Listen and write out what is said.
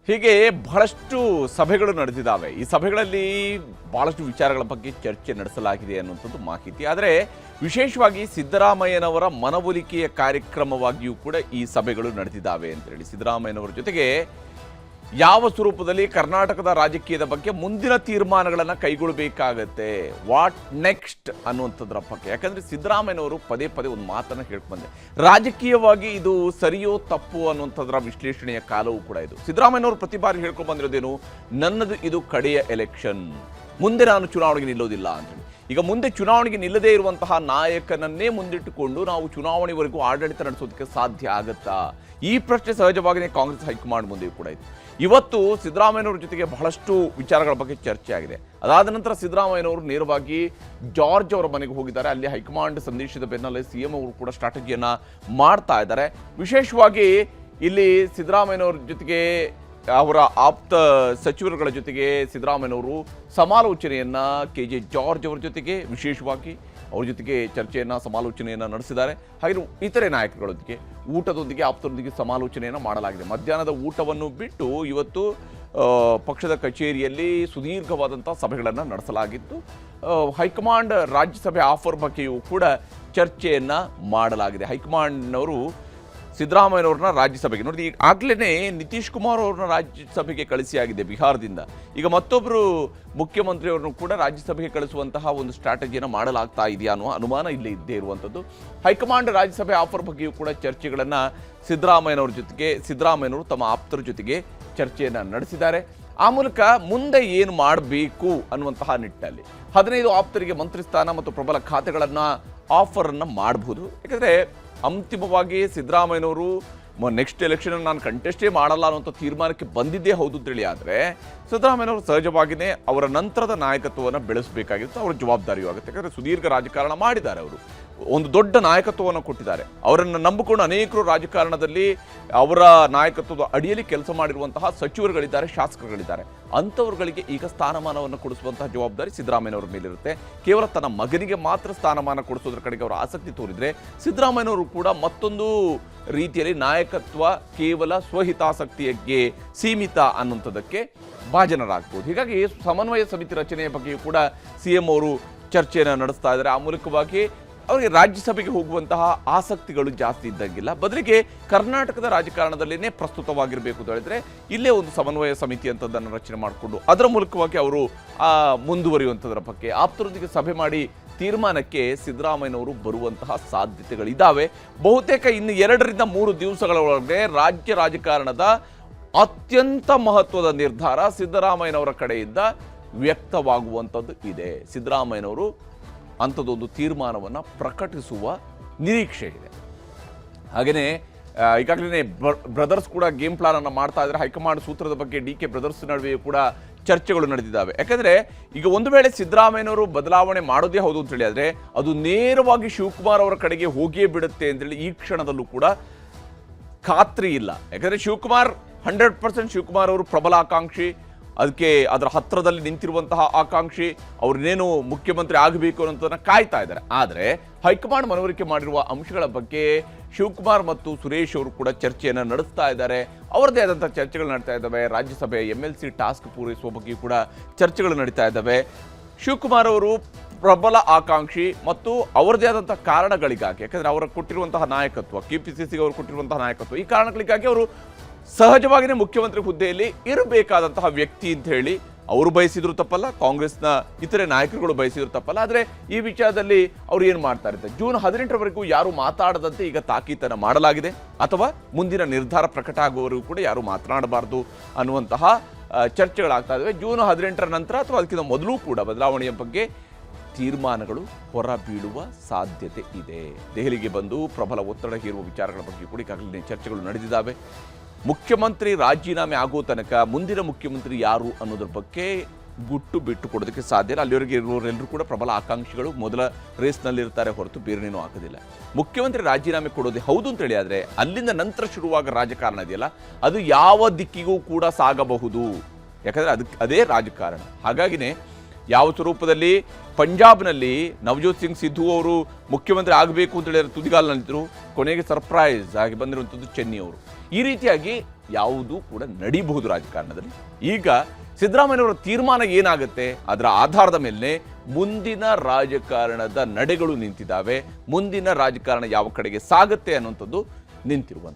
ಹೀಗೆ ಬಹಳಷ್ಟು ಸಭೆಗಳು ನಡೆದಿದ್ದಾವೆ. ಈ ಸಭೆಗಳಲ್ಲಿ ಬಹಳಷ್ಟು ವಿಚಾರಗಳ ಬಗ್ಗೆ ಚರ್ಚೆ ನಡೆಸಲಾಗಿದೆ ಅನ್ನುವಂಥದ್ದು ಮಾಹಿತಿ. ಆದರೆ ವಿಶೇಷವಾಗಿ ಸಿದ್ದರಾಮಯ್ಯನವರ ಮನವೊಲಿಕೆಯ ಕಾರ್ಯಕ್ರಮವಾಗಿಯೂ ಕೂಡ ಈ ಸಭೆಗಳು ನಡೆದಿದ್ದಾವೆ ಅಂತೇಳಿ ಸಿದ್ದರಾಮಯ್ಯನವರ ಜೊತೆಗೆ ಯಾವ ಸ್ವರೂಪದಲ್ಲಿ ಕರ್ನಾಟಕದ ರಾಜಕೀಯದ ಬಗ್ಗೆ ಮುಂದಿನ ತೀರ್ಮಾನಗಳನ್ನು ಕೈಗೊಳ್ಳಬೇಕಾಗತ್ತೆ, ವಾಟ್ ನೆಕ್ಸ್ಟ್ ಅನ್ನುವಂಥದ್ರ ಬಗ್ಗೆ. ಯಾಕಂದರೆ ಸಿದ್ದರಾಮಯ್ಯನವರು ಪದೇ ಪದೇ ಒಂದು ಮಾತನ್ನು ಹೇಳ್ಕೊಂಡ್ಬಂದೆ, ರಾಜಕೀಯವಾಗಿ ಇದು ಸರಿಯೋ ತಪ್ಪು ಅನ್ನುವಂಥದ್ರ ವಿಶ್ಲೇಷಣೆಯ ಕಾಲವೂ ಕೂಡ ಇದು. ಸಿದ್ದರಾಮಯ್ಯನವರು ಪ್ರತಿ ಬಾರಿ ಹೇಳ್ಕೊಂಡು ಬಂದಿರೋದೇನು, ನನ್ನದು ಇದು ಕಡೆಯ ಎಲೆಕ್ಷನ್, ಮುಂದೆ ನಾನು ಚುನಾವಣೆಗೆ ನಿಲ್ಲೋದಿಲ್ಲ ಅಂತೇಳಿ. ಈಗ ಮುಂದೆ ಚುನಾವಣೆಗೆ ನಿಲ್ಲದೇ ಇರುವಂತಹ ನಾಯಕನನ್ನೇ ಮುಂದಿಟ್ಟುಕೊಂಡು ನಾವು ಚುನಾವಣೆವರೆಗೂ ಆಡಳಿತ ನಡೆಸೋದಕ್ಕೆ ಸಾಧ್ಯ ಆಗತ್ತಾ? ಈ ಪ್ರಶ್ನೆ ಸಹಜವಾಗಿಯೇ ಕಾಂಗ್ರೆಸ್ ಹೈಕಮಾಂಡ್ ಮುಂದೆಯೂ ಕೂಡ ಇತ್ತು. ಇವತ್ತು ಸಿದ್ದರಾಮಯ್ಯನವ್ರ ಜೊತೆಗೆ ಬಹಳಷ್ಟು ವಿಚಾರಗಳ ಬಗ್ಗೆ ಚರ್ಚೆ ಆಗಿದೆ. ಅದಾದ ನಂತರ ಸಿದ್ದರಾಮಯ್ಯನವರು ನೇರವಾಗಿ ಜಾರ್ಜ್ ಅವರ ಮನೆಗೆ ಹೋಗಿದ್ದಾರೆ. ಅಲ್ಲಿ ಹೈಕಮಾಂಡ್ ಸಂದೇಶದ ಬೆನ್ನಲ್ಲೇ ಸಿಎಂ ಅವರು ಕೂಡ ಸ್ಟ್ರಾಟಜಿಯನ್ನು ಮಾಡ್ತಾ ಇದ್ದಾರೆ. ವಿಶೇಷವಾಗಿ ಇಲ್ಲಿ ಸಿದ್ದರಾಮಯ್ಯನವ್ರ ಜೊತೆಗೆ ಅವರ ಆಪ್ತ ಸಚಿವರುಗಳ ಜೊತೆಗೆ ಸಿದ್ದರಾಮಯ್ಯನವರು ಸಮಾಲೋಚನೆಯನ್ನು KJ ಜಾರ್ಜ್ ಅವರ ಜೊತೆಗೆ ವಿಶೇಷವಾಗಿ ಅವ್ರ ಜೊತೆಗೆ ಚರ್ಚೆಯನ್ನು ಸಮಾಲೋಚನೆಯನ್ನು ನಡೆಸಿದ್ದಾರೆ. ಹಾಗೆ ಇತರೆ ನಾಯಕರೊಂದಿಗೆ ಊಟದೊಂದಿಗೆ ಆಪ್ತರೊಂದಿಗೆ ಸಮಾಲೋಚನೆಯನ್ನು ಮಾಡಲಾಗಿದೆ. ಮಧ್ಯಾಹ್ನದ ಊಟವನ್ನು ಬಿಟ್ಟು ಇವತ್ತು ಪಕ್ಷದ ಕಚೇರಿಯಲ್ಲಿ ಸುದೀರ್ಘವಾದಂಥ ಸಭೆಗಳನ್ನು ನಡೆಸಲಾಗಿತ್ತು. ಹೈಕಮಾಂಡ್ ರಾಜ್ಯಸಭೆ ಆಫರ್ ಬಗ್ಗೆಯೂ ಕೂಡ ಚರ್ಚೆಯನ್ನು ಮಾಡಲಾಗಿದೆ. ಹೈಕಮಾಂಡ್ನವರು ಸಿದ್ದರಾಮಯ್ಯನವ್ರನ್ನ ರಾಜ್ಯಸಭೆಗೆ ನೋಡಿ, ಈಗಾಗಲೇ ನಿತೀಶ್ ಕುಮಾರ್ ಅವ್ರನ್ನ ರಾಜ್ಯಸಭೆಗೆ ಕಳಿಸಿಯಾಗಿದೆ ಬಿಹಾರದಿಂದ. ಈಗ ಮತ್ತೊಬ್ಬರು ಮುಖ್ಯಮಂತ್ರಿಯವ್ರನ್ನು ಕೂಡ ರಾಜ್ಯಸಭೆಗೆ ಕಳಿಸುವಂತಹ ಒಂದು ಸ್ಟ್ರಾಟಜಿಯನ್ನು ಮಾಡಲಾಗ್ತಾ ಇದೆಯಾ ಅನ್ನುವ ಅನುಮಾನ ಇಲ್ಲೇ ಇದ್ದೇ ಇರುವಂಥದ್ದು. ಹೈಕಮಾಂಡ್ ರಾಜ್ಯಸಭೆ ಆಫರ್ ಬಗ್ಗೆಯೂ ಕೂಡ ಚರ್ಚೆಗಳನ್ನು ಸಿದ್ದರಾಮಯ್ಯನವರು ತಮ್ಮ ಆಪ್ತರ ಜೊತೆಗೆ ಚರ್ಚೆಯನ್ನು ನಡೆಸಿದ್ದಾರೆ. ಆ ಮೂಲಕ ಮುಂದೆ ಏನು ಮಾಡಬೇಕು ಅನ್ನುವಂತಹ ನಿಟ್ಟಲ್ಲಿ 15 ಆಪ್ತರಿಗೆ ಮಂತ್ರಿ ಸ್ಥಾನ ಮತ್ತು ಪ್ರಬಲ ಖಾತೆಗಳನ್ನು ಆಫರನ್ನು ಮಾಡಬಹುದು. ಯಾಕಂದರೆ ಅಂತಿಮವಾಗಿ ಸಿದ್ದರಾಮಯ್ಯನವರು ನೆಕ್ಸ್ಟ್ ಎಲೆಕ್ಷನ್ ನಾನು ಕಂಟೆಸ್ಟೇ ಮಾಡಲ್ಲ ಅನ್ನೋಂಥ ತೀರ್ಮಾನಕ್ಕೆ ಬಂದಿದ್ದೇ ಹೌದು ಅಂತೇಳಿ. ಆದರೆ ಸಿದ್ದರಾಮಯ್ಯನವರು ಸಹಜವಾಗಿಯೇ ಅವರ ನಂತರದ ನಾಯಕತ್ವವನ್ನು ಬೆಳೆಸಬೇಕಾಗಿತ್ತು, ಅವರ ಜವಾಬ್ದಾರಿಯೂ ಆಗುತ್ತೆ. ಯಾಕಂದರೆ ಸುದೀರ್ಘ ರಾಜಕಾರಣ ಮಾಡಿದ್ದಾರೆ, ಅವರು ಒಂದು ದೊಡ್ಡ ನಾಯಕತ್ವವನ್ನು ಕೊಟ್ಟಿದ್ದಾರೆ. ಅವರನ್ನು ನಂಬಿಕೊಂಡು ಅನೇಕರು ರಾಜಕಾರಣದಲ್ಲಿ ಅವರ ನಾಯಕತ್ವದ ಅಡಿಯಲ್ಲಿ ಕೆಲಸ ಮಾಡಿರುವಂತಹ ಸಚಿವರುಗಳಿದ್ದಾರೆ, ಶಾಸಕರುಗಳಿದ್ದಾರೆ. ಅಂಥವ್ರುಗಳಿಗೆ ಈಗ ಸ್ಥಾನಮಾನವನ್ನು ಕೊಡಿಸುವಂತಹ ಜವಾಬ್ದಾರಿ ಸಿದ್ದರಾಮಯ್ಯನವ್ರ ಮೇಲಿರುತ್ತೆ. ಕೇವಲ ತನ್ನ ಮಗನಿಗೆ ಮಾತ್ರ ಸ್ಥಾನಮಾನ ಕೊಡಿಸೋದ್ರ ಕಡೆಗೆ ಅವರು ಆಸಕ್ತಿ ತೋರಿದರೆ ಸಿದ್ದರಾಮಯ್ಯನವರು ಕೂಡ ಮತ್ತೊಂದು ರೀತಿಯಲ್ಲಿ ನಾಯಕತ್ವ ಕೇವಲ ಸ್ವಹಿತಾಸಕ್ತಿಗೆ ಸೀಮಿತ ಅನ್ನುವಂಥದ್ದಕ್ಕೆ ಭಾಜನರಾಗ್ಬೋದು. ಹೀಗಾಗಿ ಸಮನ್ವಯ ಸಮಿತಿ ರಚನೆಯ ಬಗ್ಗೆಯೂ ಕೂಡ ಸಿಎಂ ಅವರು ಚರ್ಚೆಯನ್ನು ನಡೆಸ್ತಾ ಇದ್ದಾರೆ. ಆ ಮೂಲಕವಾಗಿ ಅವರಿಗೆ ರಾಜ್ಯಸಭೆಗೆ ಹೋಗುವಂತಹ ಆಸಕ್ತಿಗಳು ಜಾಸ್ತಿ ಇದ್ದಂಗಿಲ್ಲ, ಬದಲಿಗೆ ಕರ್ನಾಟಕದ ರಾಜಕಾರಣದಲ್ಲಿನೇ ಪ್ರಸ್ತುತವಾಗಿರಬೇಕು ಅಂತ ಹೇಳಿದ್ರೆ ಇಲ್ಲೇ ಒಂದು ಸಮನ್ವಯ ಸಮಿತಿ ಅಂತದನ್ನು ರಚನೆ ಮಾಡಿಕೊಂಡು ಅದರ ಮೂಲಕವಾಗಿ ಅವರು ಮುಂದುವರಿಯುವಂಥದ್ರ ಬಗ್ಗೆ ಆಪ್ತರೊಂದಿಗೆ ಸಭೆ ಮಾಡಿ ತೀರ್ಮಾನಕ್ಕೆ ಸಿದ್ದರಾಮಯ್ಯನವರು ಬರುವಂತಹ ಸಾಧ್ಯತೆಗಳಿದ್ದಾವೆ. ಬಹುತೇಕ ಇನ್ನು 2ರಿಂದ 3 ದಿವಸಗಳ ಒಳಗೆ ರಾಜ್ಯ ರಾಜಕಾರಣದ ಅತ್ಯಂತ ಮಹತ್ವದ ನಿರ್ಧಾರ ಸಿದ್ದರಾಮಯ್ಯನವರ ಕಡೆಯಿಂದ ವ್ಯಕ್ತವಾಗುವಂಥದ್ದು ಇದೆ. ಸಿದ್ದರಾಮಯ್ಯನವರು ಅಂಥದ್ದೊಂದು ತೀರ್ಮಾನವನ್ನು ಪ್ರಕಟಿಸುವ ನಿರೀಕ್ಷೆ ಇದೆ. ಹಾಗೆಯೇ ಈಗಾಗಲೇ ಬ್ರದರ್ಸ್ ಕೂಡ ಗೇಮ್ ಪ್ಲಾನನ್ನು ಮಾಡ್ತಾ ಇದ್ದಾರೆ. ಹೈಕಮಾಂಡ್ ಸೂತ್ರದ ಬಗ್ಗೆ DK ಬ್ರದರ್ಸ್ ನಡುವೆಯೂ ಕೂಡ ಚರ್ಚೆಗಳು ನಡೆದಿದ್ದಾವೆ. ಯಾಕಂದರೆ ಈಗ ಒಂದು ವೇಳೆ ಸಿದ್ದರಾಮಯ್ಯನವರು ಬದಲಾವಣೆ ಮಾಡೋದೇ ಹೌದು ಅಂತೇಳಿ ಆದರೆ ಅದು ನೇರವಾಗಿ ಶಿವಕುಮಾರ್ ಅವರ ಕಡೆಗೆ ಹೋಗಿಯೇ ಬಿಡುತ್ತೆ ಅಂತೇಳಿ ಈ ಕ್ಷಣದಲ್ಲೂ ಕೂಡ ಖಾತ್ರಿ ಇಲ್ಲ. ಯಾಕಂದರೆ 100% ಶಿವಕುಮಾರ್ ಅವರು ಪ್ರಬಲ ಆಕಾಂಕ್ಷಿ, ಅದಕ್ಕೆ ಅದರ ಹತ್ತಿರದಲ್ಲಿ ನಿಂತಿರುವಂತಹ ಆಕಾಂಕ್ಷಿ, ಅವ್ರನ್ನೇನು ಮುಖ್ಯಮಂತ್ರಿ ಆಗಬೇಕು ಅನ್ನೋದನ್ನು ಕಾಯ್ತಾ ಇದ್ದಾರೆ. ಆದರೆ ಹೈಕಮಾಂಡ್ ಮನವರಿಕೆ ಮಾಡಿರುವ ಅಂಶಗಳ ಬಗ್ಗೆ ಶಿವಕುಮಾರ್ ಮತ್ತು ಸುರೇಶ್ ಅವರು ಕೂಡ ಚರ್ಚೆಯನ್ನು ನಡೆಸ್ತಾ ಇದ್ದಾರೆ. ಅವರದೇ ಆದಂಥ ಚರ್ಚೆಗಳು ನಡೀತಾ ಇದ್ದಾವೆ. ರಾಜ್ಯಸಭೆ MLC ಟಾಸ್ಕ್ ಪೂರೈಸುವ ಬಗ್ಗೆ ಕೂಡ ಚರ್ಚೆಗಳು ನಡೀತಾ ಇದ್ದಾವೆ. ಶಿವಕುಮಾರ್ ಅವರು ಪ್ರಬಲ ಆಕಾಂಕ್ಷಿ ಮತ್ತು ಅವರದೇ ಆದಂಥ ಕಾರಣಗಳಿಗಾಗಿ, ಯಾಕಂದರೆ ಅವರು ಕೊಟ್ಟಿರುವಂತಹ ನಾಯಕತ್ವ, KPCCಗೆ ಅವರು ಕೊಟ್ಟಿರುವಂತಹ ನಾಯಕತ್ವ, ಈ ಕಾರಣಗಳಿಗಾಗಿ ಅವರು ಸಹಜವಾಗಿಯೇ ಮುಖ್ಯಮಂತ್ರಿ ಹುದ್ದೆಯಲ್ಲಿ ಇರಬೇಕಾದಂತಹ ವ್ಯಕ್ತಿ ಅಂತ ಹೇಳಿ ಅವರು ಬಯಸಿದ್ರು ತಪ್ಪಲ್ಲ, ಕಾಂಗ್ರೆಸ್ನ ಇತರೆ ನಾಯಕರುಗಳು ಬಯಸಿದ್ರು ತಪ್ಪಲ್ಲ. ಆದರೆ ಈ ವಿಚಾರದಲ್ಲಿ ಅವರು ಏನು ಮಾಡ್ತಾ ಇರ್ತಾರೆ, ಜೂನ್ 18ರವರೆಗೂ ಯಾರು ಮಾತಾಡದಂತೆ ಈಗ ತಾಕೀತನ್ನು ಮಾಡಲಾಗಿದೆ. ಅಥವಾ ಮುಂದಿನ ನಿರ್ಧಾರ ಪ್ರಕಟ ಆಗುವವರೆಗೂ ಕೂಡ ಯಾರು ಮಾತನಾಡಬಾರ್ದು ಅನ್ನುವಂತಹ ಚರ್ಚೆಗಳಾಗ್ತಾ ಇದ್ದಾವೆ. ಜೂನ್ 18ರ ನಂತರ ಅಥವಾ ಅದಕ್ಕಿಂತ ಮೊದಲು ಕೂಡ ಬದಲಾವಣೆಯ ಬಗ್ಗೆ ತೀರ್ಮಾನಗಳು ಹೊರಬೀಳುವ ಸಾಧ್ಯತೆ ಇದೆ. ದೆಹಲಿಗೆ ಬಂದು ಪ್ರಬಲ ಒತ್ತಡ ಹೇರುವ ವಿಚಾರಗಳ ಬಗ್ಗೆ ಕೂಡ ಈಗಾಗಲೇ ಚರ್ಚೆಗಳು ನಡೆದಿದ್ದಾವೆ. ಮುಖ್ಯಮಂತ್ರಿ ರಾಜೀನಾಮೆ ಆಗೋ ತನಕ ಮುಂದಿನ ಮುಖ್ಯಮಂತ್ರಿ ಯಾರು ಅನ್ನೋದ್ರ ಬಗ್ಗೆ ಗುಟ್ಟು ಬಿಟ್ಟು ಕೊಡೋದಕ್ಕೆ ಸಾಧ್ಯ ಇಲ್ಲ. ಅಲ್ಲಿವರೆಗೆ ಇರುವವರೆಲ್ಲರೂ ಕೂಡ ಪ್ರಬಲ ಆಕಾಂಕ್ಷಿಗಳು ಮೊದಲ ರೇಸ್ನಲ್ಲಿರ್ತಾರೆ ಹೊರತು ಬೇರೇನೇನೂ ಆಗೋದಿಲ್ಲ. ಮುಖ್ಯಮಂತ್ರಿ ರಾಜೀನಾಮೆ ಕೊಡೋದೇ ಹೌದು ಅಂತೇಳಿ ಆದರೆ ಅಲ್ಲಿಂದ ನಂತರ ಶುರುವಾಗ ರಾಜಕಾರಣ ಇದೆಯಲ್ಲ, ಅದು ಯಾವ ದಿಕ್ಕಿಗೂ ಕೂಡ ಸಾಗಬಹುದು. ಯಾಕಂದರೆ ಅದೇ ರಾಜಕಾರಣ. ಹಾಗಾಗಿನೇ ಯಾವ ಸ್ವರೂಪದಲ್ಲಿ ಪಂಜಾಬ್ನಲ್ಲಿ ನವಜೋತ್ ಸಿಂಗ್ ಸಿಧು ಅವರು ಮುಖ್ಯಮಂತ್ರಿ ಆಗಬೇಕು ಅಂತ ಹೇಳಿದ್ರೆ ತುದಿಗಾಲಿನಲ್ಲಿದ್ದರು, ಕೊನೆಗೆ ಸರ್ಪ್ರೈಸ್ ಆಗಿ ಬಂದಿರುವಂಥದ್ದು ಚೆನ್ನಿ ಅವರು. ಈ ರೀತಿಯಾಗಿ ಯಾವುದೂ ಕೂಡ ನಡೀಬಹುದು ರಾಜಕಾರಣದಲ್ಲಿ. ಈಗ ಸಿದ್ದರಾಮಯ್ಯನವರ ತೀರ್ಮಾನ ಏನಾಗುತ್ತೆ ಅದರ ಆಧಾರದ ಮೇಲೆ ಮುಂದಿನ ರಾಜಕಾರಣದ ನಡೆಗಳು ನಿಂತಿದ್ದಾವೆ. ಮುಂದಿನ ರಾಜಕಾರಣ ಯಾವ ಕಡೆಗೆ ಸಾಗುತ್ತೆ ಅನ್ನುವಂಥದ್ದು ನಿಂತಿರುವಂಥದ್ದು.